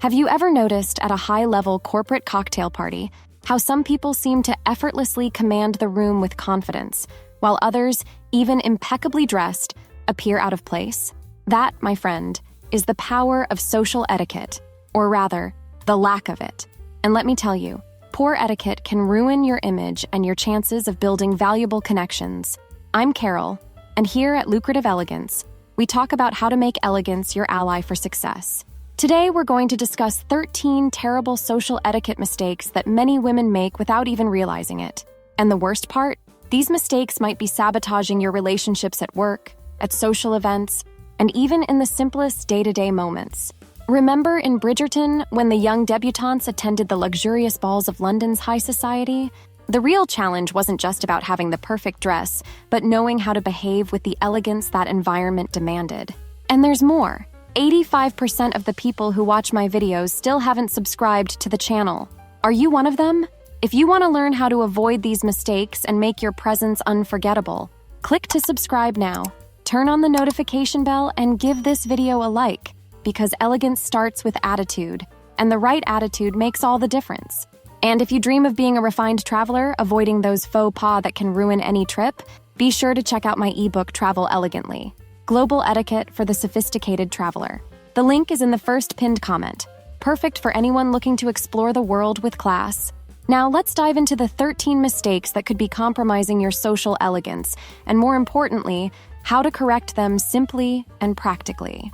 Have you ever noticed at a high-level corporate cocktail party how some people seem to effortlessly command the room with confidence, while others, even impeccably dressed, appear out of place? That, my friend, is the power of social etiquette, or rather, the lack of it. And let me tell you, poor etiquette can ruin your image and your chances of building valuable connections. I'm Carol, and here at Lucrative Elegance, we talk about how to make elegance your ally for success. Today, we're going to discuss 13 terrible social etiquette mistakes that many women make without even realizing it. And the worst part? These mistakes might be sabotaging your relationships at work, at social events, and even in the simplest day-to-day moments. Remember in Bridgerton, when the young debutantes attended the luxurious balls of London's high society? The real challenge wasn't just about having the perfect dress, but knowing how to behave with the elegance that environment demanded. And there's more. 85% of the people who watch my videos still haven't subscribed to the channel. Are you one of them? If you want to learn how to avoid these mistakes and make your presence unforgettable, click to subscribe now, turn on the notification bell, and give this video a like, because elegance starts with attitude, and the right attitude makes all the difference. And if you dream of being a refined traveler, avoiding those faux pas that can ruin any trip, be sure to check out my ebook, Travel Elegantly: Global Etiquette for the Sophisticated Traveler. The link is in the first pinned comment. Perfect for anyone looking to explore the world with class. Now let's dive into the 13 mistakes that could be compromising your social elegance, and more importantly, how to correct them simply and practically.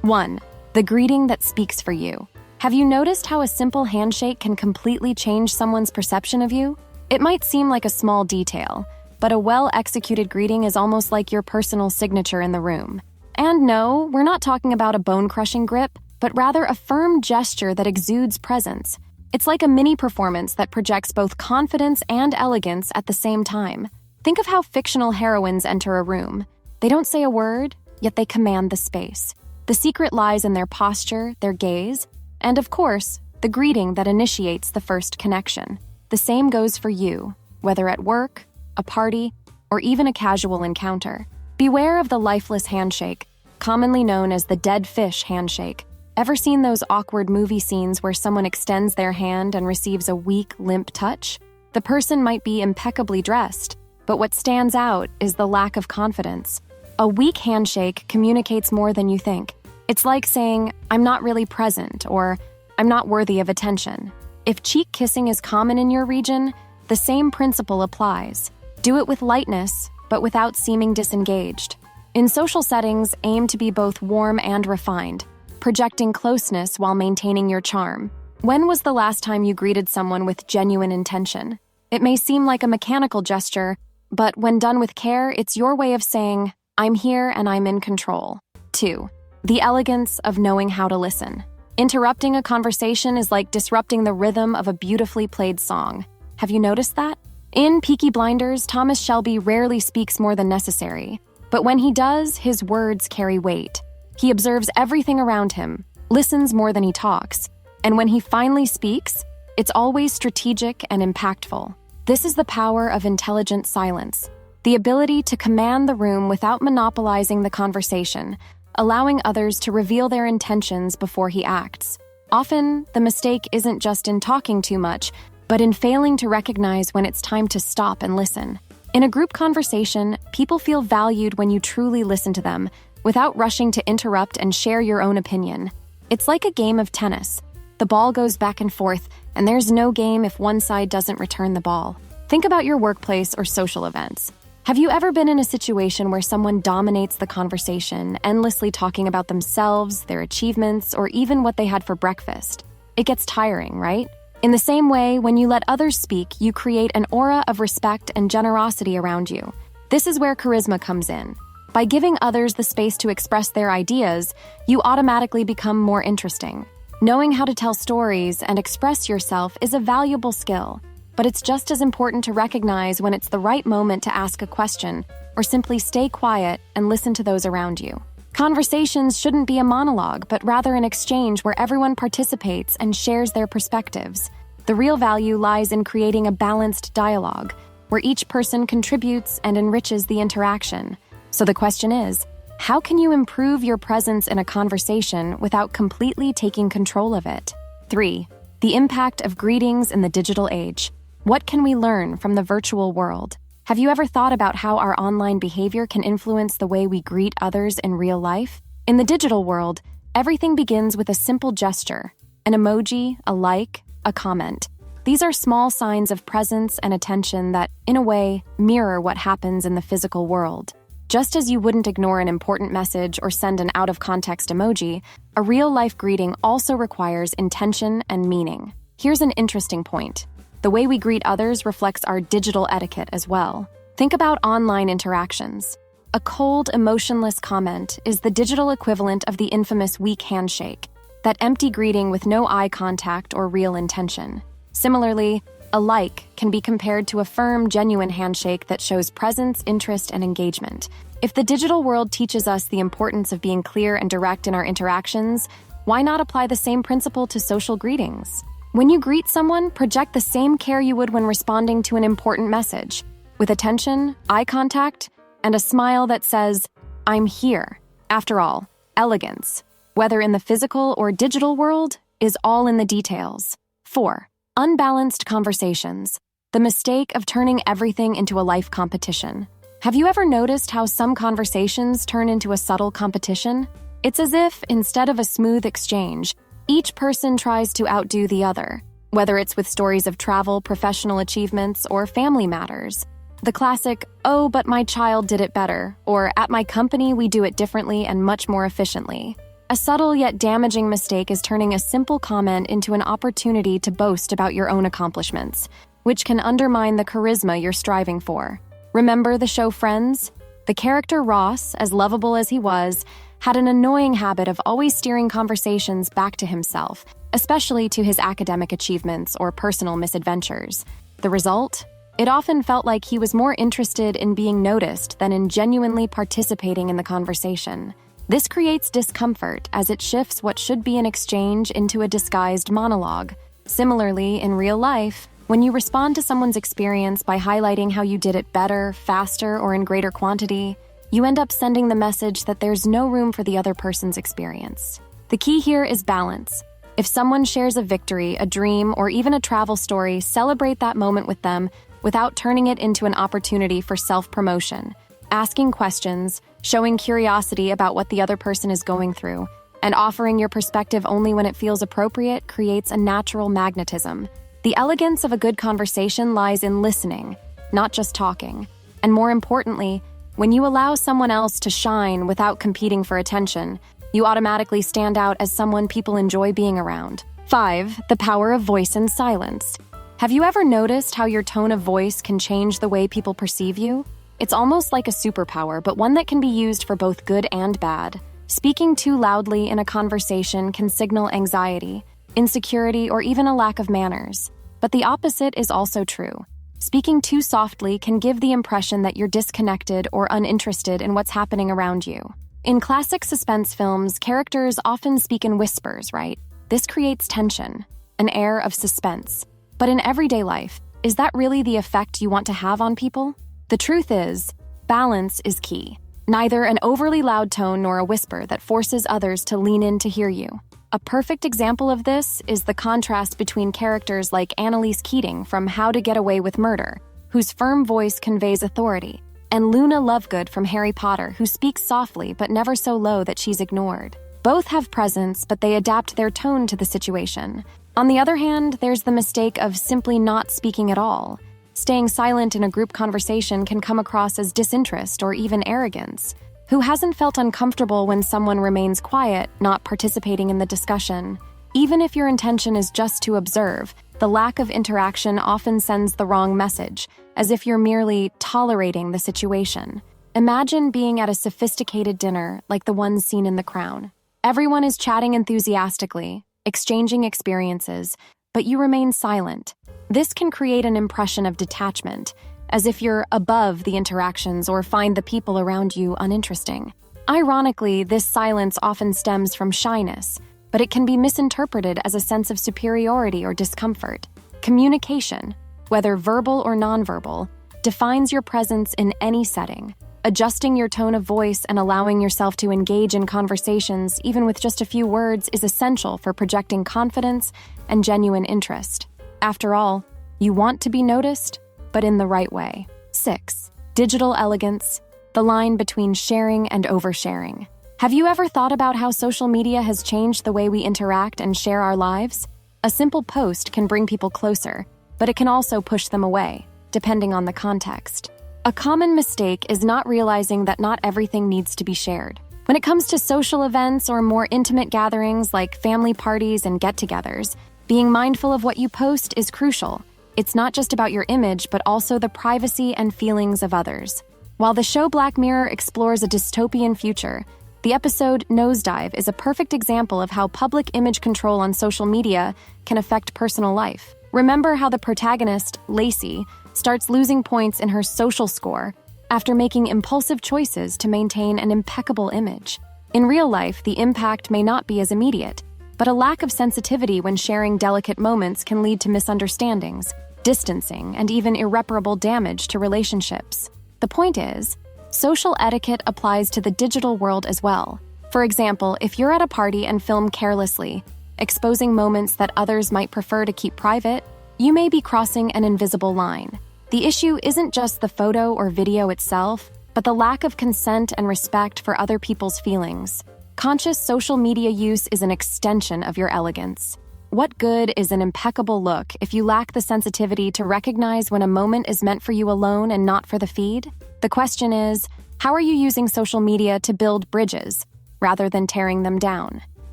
1. The greeting that speaks for you. Have you noticed how a simple handshake can completely change someone's perception of you? It might seem like a small detail, but a well-executed greeting is almost like your personal signature in the room. And no, we're not talking about a bone-crushing grip, but rather a firm gesture that exudes presence. It's like a mini performance that projects both confidence and elegance at the same time. Think of how fictional heroines enter a room. They don't say a word, yet they command the space. The secret lies in their posture, their gaze, and of course, the greeting that initiates the first connection. The same goes for you, whether at work, a party, or even a casual encounter. Beware of the lifeless handshake, commonly known as the dead fish handshake. Ever seen those awkward movie scenes where someone extends their hand and receives a weak, limp touch? The person might be impeccably dressed, but what stands out is the lack of confidence. A weak handshake communicates more than you think. It's like saying, "I'm not really present," or "I'm not worthy of attention." If cheek kissing is common in your region, the same principle applies. Do it with lightness, but without seeming disengaged. In social settings, aim to be both warm and refined, projecting closeness while maintaining your charm. When was the last time you greeted someone with genuine intention? It may seem like a mechanical gesture, but when done with care, it's your way of saying, "I'm here and I'm in control." 2. The elegance of knowing how to listen. Interrupting a conversation is like disrupting the rhythm of a beautifully played song. Have you noticed that? In Peaky Blinders, Thomas Shelby rarely speaks more than necessary, but when he does, his words carry weight. He observes everything around him, listens more than he talks, and when he finally speaks, it's always strategic and impactful. This is the power of intelligent silence, the ability to command the room without monopolizing the conversation, allowing others to reveal their intentions before he acts. Often, the mistake isn't just in talking too much, but in failing to recognize when it's time to stop and listen. In a group conversation, people feel valued when you truly listen to them, without rushing to interrupt and share your own opinion. It's like a game of tennis. The ball goes back and forth, and there's no game if one side doesn't return the ball. Think about your workplace or social events. Have you ever been in a situation where someone dominates the conversation, endlessly talking about themselves, their achievements, or even what they had for breakfast? It gets tiring, right? In the same way, when you let others speak, you create an aura of respect and generosity around you. This is where charisma comes in. By giving others the space to express their ideas, you automatically become more interesting. Knowing how to tell stories and express yourself is a valuable skill, but it's just as important to recognize when it's the right moment to ask a question or simply stay quiet and listen to those around you. Conversations shouldn't be a monologue, but rather an exchange where everyone participates and shares their perspectives. The real value lies in creating a balanced dialogue, where each person contributes and enriches the interaction. So the question is, How can you improve your presence in a conversation without completely taking control of it? 3. The impact of greetings in the digital age. What can we learn from the virtual world? Have you ever thought about how our online behavior can influence the way we greet others in real life? In the digital world, everything begins with a simple gesture, an emoji, a like, a comment. These are small signs of presence and attention that, in a way, mirror what happens in the physical world. Just as you wouldn't ignore an important message or send an out-of-context emoji, a real-life greeting also requires intention and meaning. Here's an interesting point. The way we greet others reflects our digital etiquette as well. Think about online interactions. A cold, emotionless comment is the digital equivalent of the infamous weak handshake, that empty greeting with no eye contact or real intention. Similarly, a like can be compared to a firm, genuine handshake that shows presence, interest, and engagement. If the digital world teaches us the importance of being clear and direct in our interactions, why not apply the same principle to social greetings? When you greet someone, project the same care you would when responding to an important message, with attention, eye contact, and a smile that says, "I'm here." After all, elegance, whether in the physical or digital world, is all in the details. 4. Unbalanced conversations. The mistake of turning everything into a life competition. Have you ever noticed how some conversations turn into a subtle competition? It's as if, instead of a smooth exchange, each person tries to outdo the other, whether it's with stories of travel, professional achievements, or family matters. The classic, "Oh, but my child did it better," or "At my company, we do it differently and much more efficiently." A subtle yet damaging mistake is turning a simple comment into an opportunity to boast about your own accomplishments, which can undermine the charisma you're striving for. Remember the show Friends? The character Ross, as lovable as he was, had an annoying habit of always steering conversations back to himself, especially to his academic achievements or personal misadventures. The result? It often felt like he was more interested in being noticed than in genuinely participating in the conversation. This creates discomfort as it shifts what should be an exchange into a disguised monologue. Similarly, in real life, when you respond to someone's experience by highlighting how you did it better, faster, or in greater quantity, you end up sending the message that there's no room for the other person's experience. The key here is balance. If someone shares a victory, a dream, or even a travel story, celebrate that moment with them without turning it into an opportunity for self-promotion. Asking questions, showing curiosity about what the other person is going through, and offering your perspective only when it feels appropriate creates a natural magnetism. The elegance of a good conversation lies in listening, not just talking. And more importantly, when you allow someone else to shine without competing for attention, you automatically stand out as someone people enjoy being around. 5. The power of voice and silence. Have you ever noticed how your tone of voice can change the way people perceive you? It's almost like a superpower, but one that can be used for both good and bad. Speaking too loudly in a conversation can signal anxiety, insecurity, or even a lack of manners. But the opposite is also true. Speaking too softly can give the impression that you're disconnected or uninterested in what's happening around you. In classic suspense films, characters often speak in whispers, right? This creates tension, an air of suspense. But in everyday life, is that really the effect you want to have on people? The truth is, balance is key. Neither an overly loud tone nor a whisper that forces others to lean in to hear you. A perfect example of this is the contrast between characters like Annalise Keating from How to Get Away with Murder, whose firm voice conveys authority, and Luna Lovegood from Harry Potter, who speaks softly but never so low that she's ignored. Both have presence, but they adapt their tone to the situation. On the other hand, there's the mistake of simply not speaking at all. Staying silent in a group conversation can come across as disinterest or even arrogance. Who hasn't felt uncomfortable when someone remains quiet, not participating in the discussion? Even if your intention is just to observe, the lack of interaction often sends the wrong message, as if you're merely tolerating the situation. Imagine being at a sophisticated dinner like the one seen in The Crown. Everyone is chatting enthusiastically, exchanging experiences, but you remain silent. This can create an impression of detachment, as if you're above the interactions or find the people around you uninteresting. Ironically, this silence often stems from shyness, but it can be misinterpreted as a sense of superiority or discomfort. Communication, whether verbal or nonverbal, defines your presence in any setting. Adjusting your tone of voice and allowing yourself to engage in conversations, even with just a few words, is essential for projecting confidence and genuine interest. After all, you want to be noticed, but in the right way. 6. Digital elegance, the line between sharing and oversharing. Have you ever thought about how social media has changed the way we interact and share our lives? A simple post can bring people closer, but it can also push them away, depending on the context. A common mistake is not realizing that not everything needs to be shared. When it comes to social events or more intimate gatherings like family parties and get-togethers, being mindful of what you post is crucial. It's not just about your image, but also the privacy and feelings of others. While the show Black Mirror explores a dystopian future, the episode Nosedive is a perfect example of how public image control on social media can affect personal life. Remember how the protagonist, Lacey, starts losing points in her social score after making impulsive choices to maintain an impeccable image. In real life, the impact may not be as immediate, but a lack of sensitivity when sharing delicate moments can lead to misunderstandings, distancing, and even irreparable damage to relationships. The point is, social etiquette applies to the digital world as well. For example, if you're at a party and film carelessly, exposing moments that others might prefer to keep private, you may be crossing an invisible line. The issue isn't just the photo or video itself, but the lack of consent and respect for other people's feelings. Conscious social media use is an extension of your elegance. What good is an impeccable look if you lack the sensitivity to recognize when a moment is meant for you alone and not for the feed? The question is, how are you using social media to build bridges rather than tearing them down?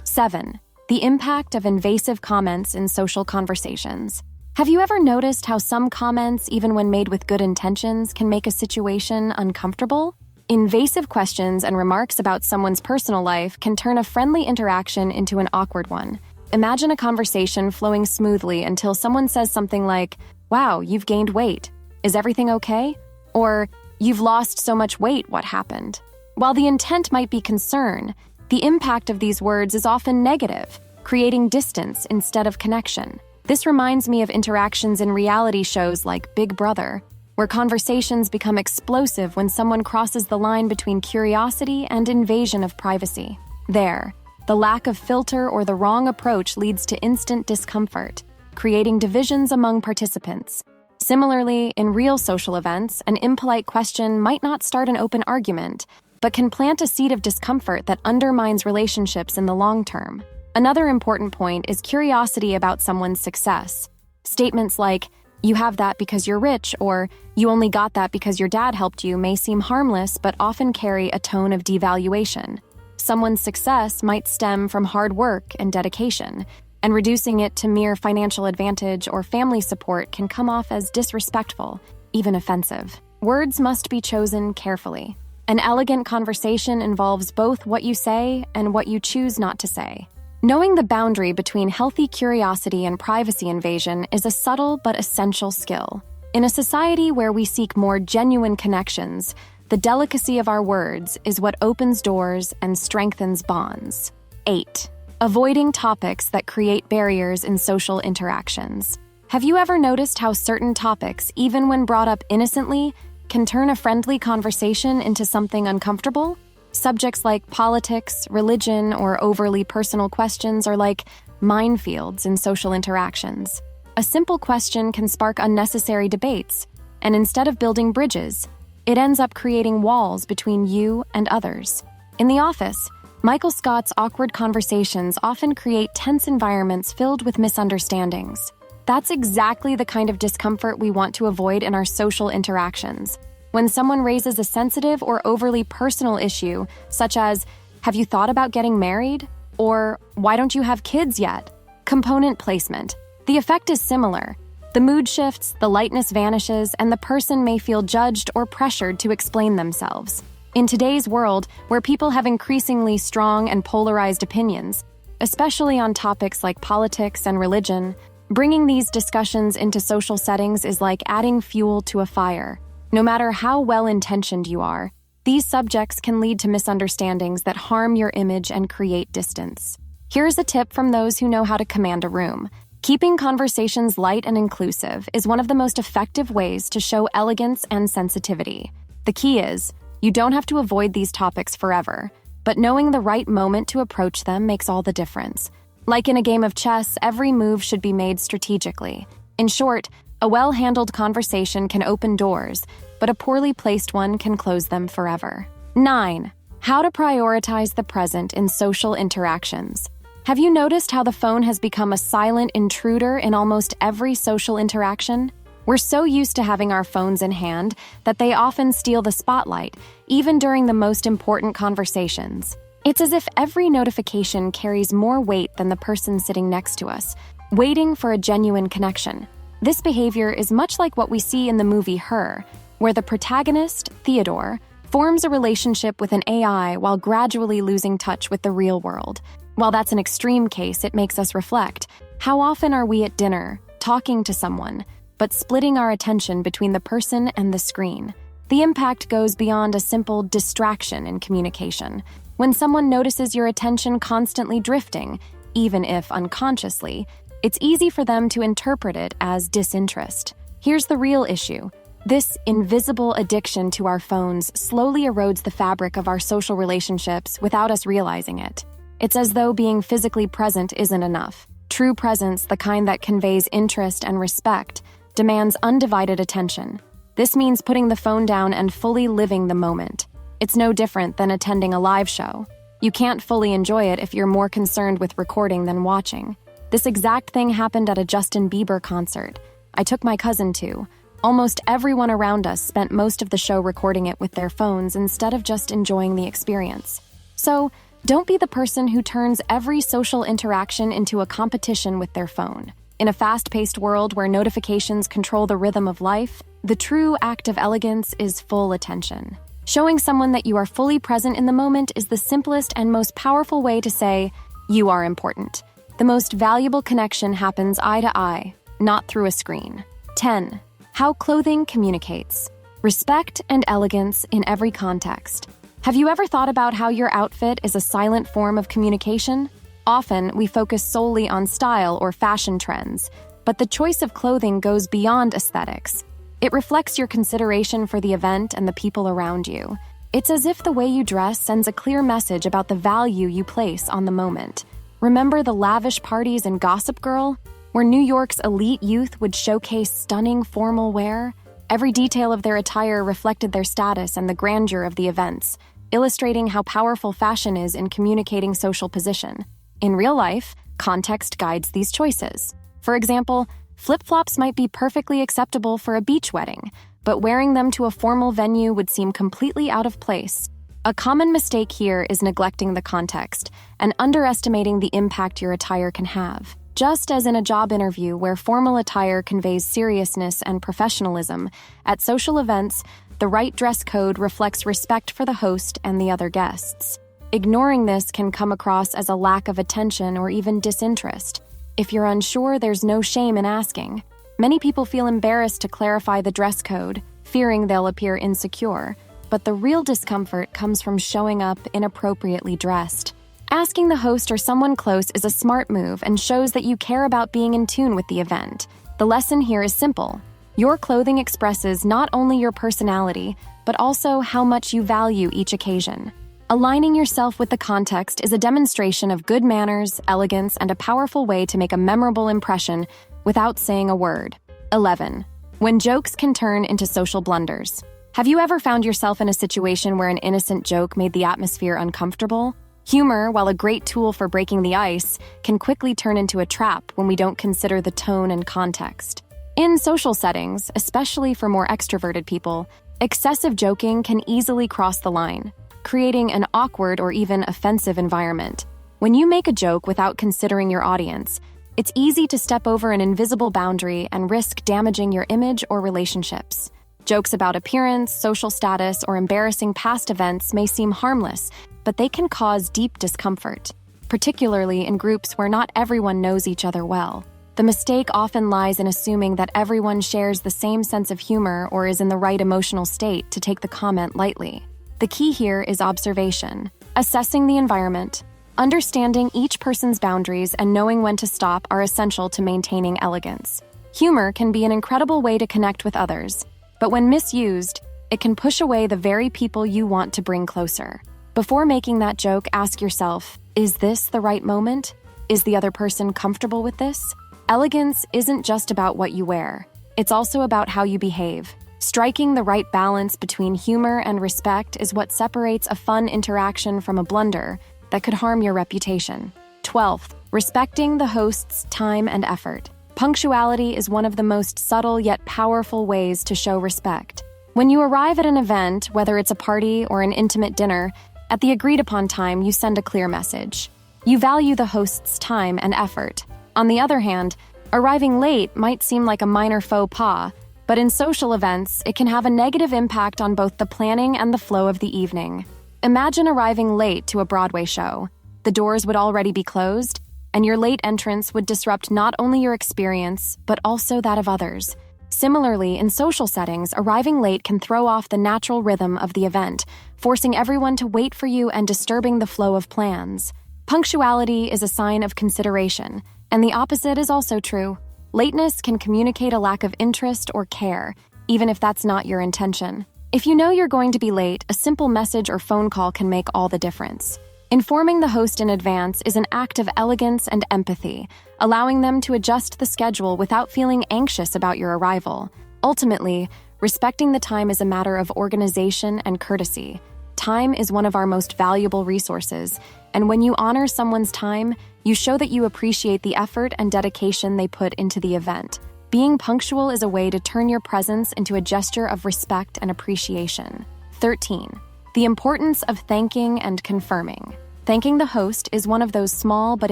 7. The impact of invasive comments in social conversations. Have you ever noticed how some comments, even when made with good intentions, can make a situation uncomfortable? Invasive questions and remarks about someone's personal life can turn a friendly interaction into an awkward one. Imagine a conversation flowing smoothly until someone says something like, "Wow, you've gained weight. Is everything okay?" Or, "You've lost so much weight, what happened?" While the intent might be concern, the impact of these words is often negative, creating distance instead of connection. This reminds me of interactions in reality shows like Big Brother, where conversations become explosive when someone crosses the line between curiosity and invasion of privacy. There, the lack of filter or the wrong approach leads to instant discomfort, creating divisions among participants. Similarly, in real social events, an impolite question might not start an open argument, but can plant a seed of discomfort that undermines relationships in the long term. Another important point is curiosity about someone's success. Statements like, "You have that because you're rich," or "You only got that because your dad helped you," may seem harmless but often carry a tone of devaluation. Someone's success might stem from hard work and dedication, and reducing it to mere financial advantage or family support can come off as disrespectful, even offensive. Words must be chosen carefully. An elegant conversation involves both what you say and what you choose not to say. Knowing the boundary between healthy curiosity and privacy invasion is a subtle but essential skill. In a society where we seek more genuine connections, the delicacy of our words is what opens doors and strengthens bonds. 8. Avoiding topics that create barriers in social interactions. Have you ever noticed how certain topics, even when brought up innocently, can turn a friendly conversation into something uncomfortable? Subjects like politics, religion, or overly personal questions are like minefields in social interactions. A simple question can spark unnecessary debates, and instead of building bridges, it ends up creating walls between you and others. In the office, Michael Scott's awkward conversations often create tense environments filled with misunderstandings. That's exactly the kind of discomfort we want to avoid in our social interactions. When someone raises a sensitive or overly personal issue, such as, "Have you thought about getting married?" or "Why don't you have kids yet?" Component placement. The effect is similar. The mood shifts, the lightness vanishes, and the person may feel judged or pressured to explain themselves. In today's world, where people have increasingly strong and polarized opinions, especially on topics like politics and religion, bringing these discussions into social settings is like adding fuel to a fire. No matter how well-intentioned you are, these subjects can lead to misunderstandings that harm your image and create distance. Here's a tip from those who know how to command a room. Keeping conversations light and inclusive is one of the most effective ways to show elegance and sensitivity. The key is, You don't have to avoid these topics forever, but knowing the right moment to approach them makes all the difference. Like in a game of chess, every move should be made strategically. In short, a well-handled conversation can open doors, but a poorly placed one can close them forever. 9. How to prioritize the present in social interactions. Have you noticed how the phone has become a silent intruder in almost every social interaction? We're so used to having our phones in hand that they often steal the spotlight, even during the most important conversations. It's as if every notification carries more weight than the person sitting next to us, waiting for a genuine connection. This behavior is much like what we see in the movie Her, where the protagonist, Theodore, forms a relationship with an AI while gradually losing touch with the real world. While that's an extreme case, it makes us reflect. How often are we at dinner, talking to someone, but splitting our attention between the person and the screen? The impact goes beyond a simple distraction in communication. When someone notices your attention constantly drifting, even if unconsciously, it's easy for them to interpret it as disinterest. Here's the real issue. This invisible addiction to our phones slowly erodes the fabric of our social relationships without us realizing it. It's as though being physically present isn't enough. True presence, the kind that conveys interest and respect, demands undivided attention. This means putting the phone down and fully living the moment. It's no different than attending a live show. You can't fully enjoy it if you're more concerned with recording than watching. This exact thing happened at a Justin Bieber concert I took my cousin to. Almost everyone around us spent most of the show recording it with their phones instead of just enjoying the experience. So, don't be the person who turns every social interaction into a competition with their phone. In a fast-paced world where notifications control the rhythm of life, the true act of elegance is full attention. Showing someone that you are fully present in the moment is the simplest and most powerful way to say, "You are important." The most valuable connection happens eye to eye, not through a screen. 10. How clothing communicates. Respect and elegance in every context. Have you ever thought about how your outfit is a silent form of communication? Often, we focus solely on style or fashion trends, but the choice of clothing goes beyond aesthetics. It reflects your consideration for the event and the people around you. It's as if the way you dress sends a clear message about the value you place on the moment. Remember the lavish parties in Gossip Girl, where New York's elite youth would showcase stunning formal wear? Every detail of their attire reflected their status and the grandeur of the events, illustrating how powerful fashion is in communicating social position. In real life, context guides these choices. For example, flip-flops might be perfectly acceptable for a beach wedding, but wearing them to a formal venue would seem completely out of place. A common mistake here is neglecting the context and underestimating the impact your attire can have. Just as in a job interview where formal attire conveys seriousness and professionalism, at social events, the right dress code reflects respect for the host and the other guests. Ignoring this can come across as a lack of attention or even disinterest. If you're unsure, there's no shame in asking. Many people feel embarrassed to clarify the dress code, fearing they'll appear insecure, but the real discomfort comes from showing up inappropriately dressed. Asking the host or someone close is a smart move and shows that you care about being in tune with the event. The lesson here is simple. Your clothing expresses not only your personality, but also how much you value each occasion. Aligning yourself with the context is a demonstration of good manners, elegance, and a powerful way to make a memorable impression without saying a word. 11. When jokes can turn into social blunders. Have you ever found yourself in a situation where an innocent joke made the atmosphere uncomfortable? Humor, while a great tool for breaking the ice, can quickly turn into a trap when we don't consider the tone and context. In social settings, especially for more extroverted people, excessive joking can easily cross the line, creating an awkward or even offensive environment. When you make a joke without considering your audience, it's easy to step over an invisible boundary and risk damaging your image or relationships. Jokes about appearance, social status, or embarrassing past events may seem harmless, but they can cause deep discomfort, particularly in groups where not everyone knows each other well. The mistake often lies in assuming that everyone shares the same sense of humor or is in the right emotional state to take the comment lightly. The key here is observation, assessing the environment. Understanding each person's boundaries and knowing when to stop are essential to maintaining elegance. Humor can be an incredible way to connect with others, but when misused, It can push away the very people you want to bring closer. Before making that joke, ask yourself, is this the right moment? Is the other person comfortable with this? Elegance isn't just about what you wear. It's also about how you behave. Striking the right balance between humor and respect is what separates a fun interaction from a blunder that could harm your reputation. 12th, respecting the host's time and effort. Punctuality is one of the most subtle yet powerful ways to show respect. When you arrive at an event, whether it's a party or an intimate dinner, at the agreed-upon time, you send a clear message. You value the host's time and effort. On the other hand, arriving late might seem like a minor faux pas, but in social events, it can have a negative impact on both the planning and the flow of the evening. Imagine arriving late to a Broadway show. The doors would already be closed, and your late entrance would disrupt not only your experience, but also that of others. Similarly, in social settings, arriving late can throw off the natural rhythm of the event, forcing everyone to wait for you and disturbing the flow of plans. Punctuality is a sign of consideration, and the opposite is also true. Lateness can communicate a lack of interest or care, even if that's not your intention. If you know you're going to be late, a simple message or phone call can make all the difference. Informing the host in advance is an act of elegance and empathy, allowing them to adjust the schedule without feeling anxious about your arrival. Ultimately, respecting the time is a matter of organization and courtesy. Time is one of our most valuable resources, and when you honor someone's time, you show that you appreciate the effort and dedication they put into the event. Being punctual is a way to turn your presence into a gesture of respect and appreciation. 13. The importance of thanking and confirming. Thanking the host is one of those small but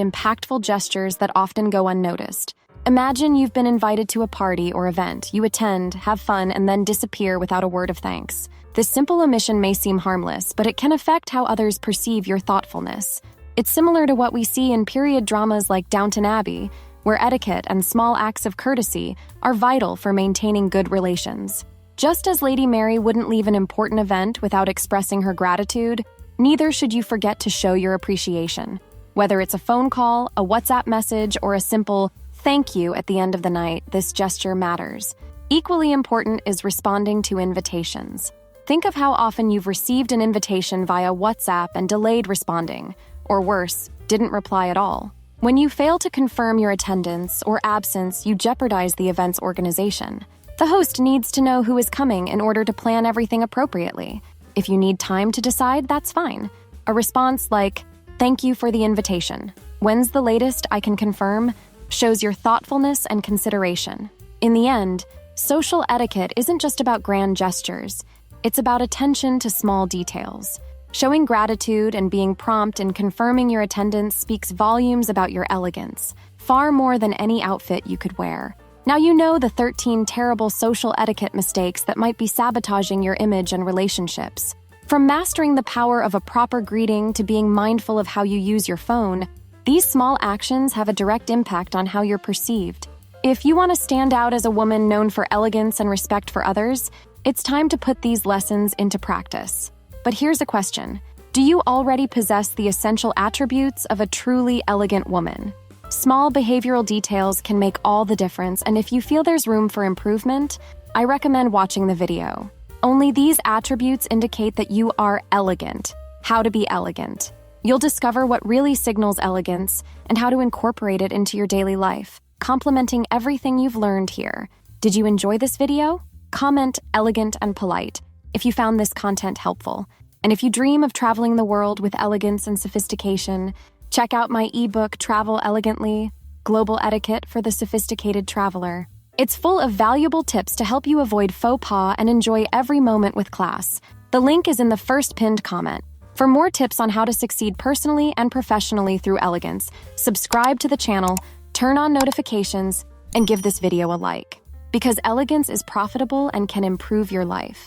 impactful gestures that often go unnoticed. Imagine you've been invited to a party or event, you attend, have fun, and then disappear without a word of thanks. This simple omission may seem harmless, but it can affect how others perceive your thoughtfulness. It's similar to what we see in period dramas like Downton Abbey, where etiquette and small acts of courtesy are vital for maintaining good relations. Just as Lady Mary wouldn't leave an important event without expressing her gratitude, neither should you forget to show your appreciation. Whether it's a phone call, a WhatsApp message, or a simple thank you at the end of the night, this gesture matters. Equally important is responding to invitations. Think of how often you've received an invitation via WhatsApp and delayed responding, or worse, didn't reply at all. When you fail to confirm your attendance or absence, you jeopardize the event's organization. The host needs to know who is coming in order to plan everything appropriately. If you need time to decide, that's fine. A response like, "Thank you for the invitation. When's the latest I can confirm?" shows your thoughtfulness and consideration. In the end, social etiquette isn't just about grand gestures. It's about attention to small details. Showing gratitude and being prompt in confirming your attendance speaks volumes about your elegance, far more than any outfit you could wear. Now you know the 13 terrible social etiquette mistakes that might be sabotaging your image and relationships. From mastering the power of a proper greeting to being mindful of how you use your phone, these small actions have a direct impact on how you're perceived. If you want to stand out as a woman known for elegance and respect for others, it's time to put these lessons into practice. But here's a question. Do you already possess the essential attributes of a truly elegant woman? Small behavioral details can make all the difference, and if you feel there's room for improvement, I recommend watching the video. Only these attributes indicate that you are elegant. How to be elegant. You'll discover what really signals elegance and how to incorporate it into your daily life, complementing everything you've learned here. Did you enjoy this video? Comment elegant and polite if you found this content helpful. And if you dream of traveling the world with elegance and sophistication, check out my ebook, Travel Elegantly, Global Etiquette for the Sophisticated Traveler. It's full of valuable tips to help you avoid faux pas and enjoy every moment with class. The link is in the first pinned comment. For more tips on how to succeed personally and professionally through elegance, subscribe to the channel, turn on notifications, and give this video a like. Because elegance is profitable and can improve your life.